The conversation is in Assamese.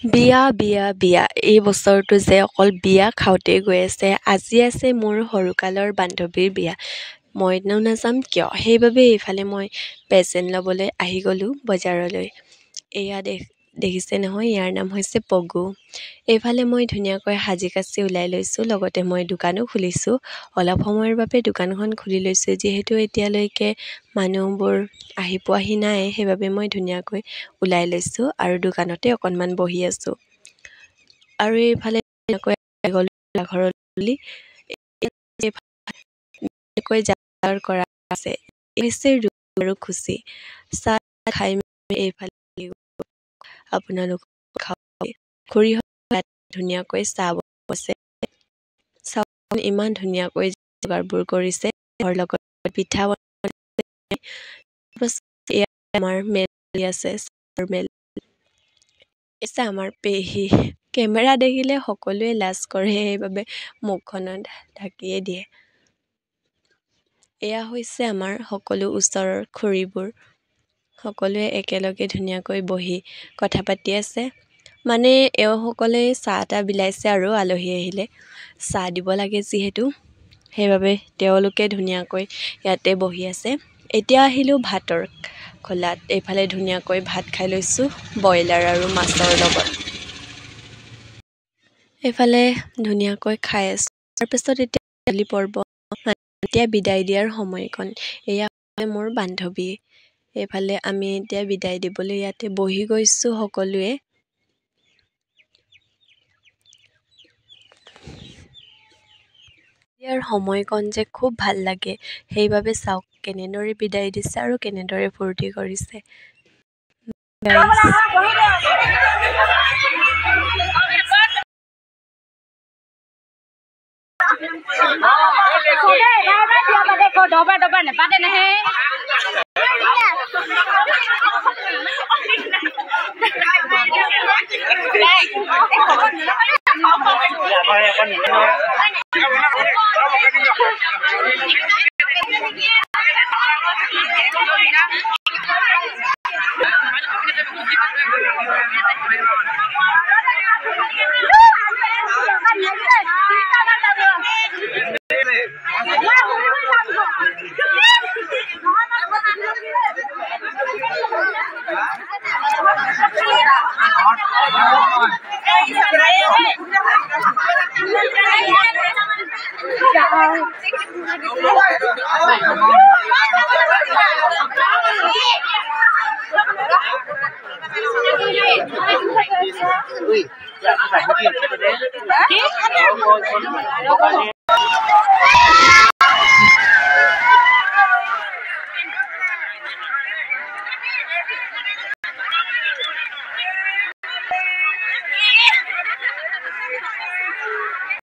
বিয়া বিয়া বিয়া এই বছৰটো যে অকল বিয়া খাওঁতেই গৈ আছে। আজি আছে মোৰ সৰুকালৰ বান্ধৱীৰ বিয়া। মইনো নাযাম কিয়? সেইবাবে এইফালে মই পেজেণ্ট ল'বলৈ আহি গ'লোঁ বজাৰলৈ। এয়া দেখিছে নহয়, ইয়াৰ নাম হৈছে পগু। এইফালে মই ধুনীয়াকৈ সাজি কাচি ওলাই লৈছোঁ, লগতে মই দোকানো খুলিছোঁ। অলপ সময়ৰ বাবে দোকানখন খুলি লৈছোঁ, যিহেতু এতিয়ালৈকে মানুহবোৰ আহি পোৱাহি নাই, সেইবাবে মই ধুনীয়াকৈ ওলাই লৈছোঁ আৰু দোকানতে অকণমান বহি আছোঁ। আৰু এইফালে ঘৰত বুলি যাৰ কৰা আছে হৈছে আৰু খুচি চাহ খাই এইফালে আপোনালোক ধুনীয়াকৈ চাহ বনাইছে। চাহ ইমান ধুনীয়াকৈ যোগাৰবোৰ কৰিছে, লগত পিঠা আমাৰ মেল আছে আমাৰ পেহী। কেমেৰা দেখিলে সকলোৱে লাজ কৰে, সেইবাবে মুখখনত ঢাকিয়ে দিয়ে। এয়া হৈছে আমাৰ সকলো ওচৰৰ খুৰীবোৰ। সকলোৱে একেলগে ধুনীয়াকৈ বহি কথা পাতি আছে। মানে এওঁসকলে চাহ তাহ বিলাইছে আৰু আলহী আহিলে চাহ দিব লাগে, যিহেতু সেইবাবে তেওঁলোকে ধুনীয়াকৈ ইয়াতে বহি আছে। এতিয়া আহিলোঁ ভাতৰ খোলাত। এইফালে ধুনীয়াকৈ ভাত খাই লৈছোঁ ব্ৰইলাৰ আৰু মাছৰ লগত। এইফালে ধুনীয়াকৈ খাই আছোঁ। তাৰপিছত এতিয়া পৰ্ব, এতিয়া বিদায় দিয়াৰ সময়কণ। এয়া মোৰ বান্ধৱী। এইফালে আমি এতিয়া বিদায় দিবলৈ ইয়াতে বহি গৈছোঁ সকলোৱে। ইয়াৰ সময়কণ যে খুব ভাল লাগে, সেইবাবে চাওক কেনেদৰে বিদায় দিছে আৰু কেনেদৰে ফূৰ্তি কৰিছে।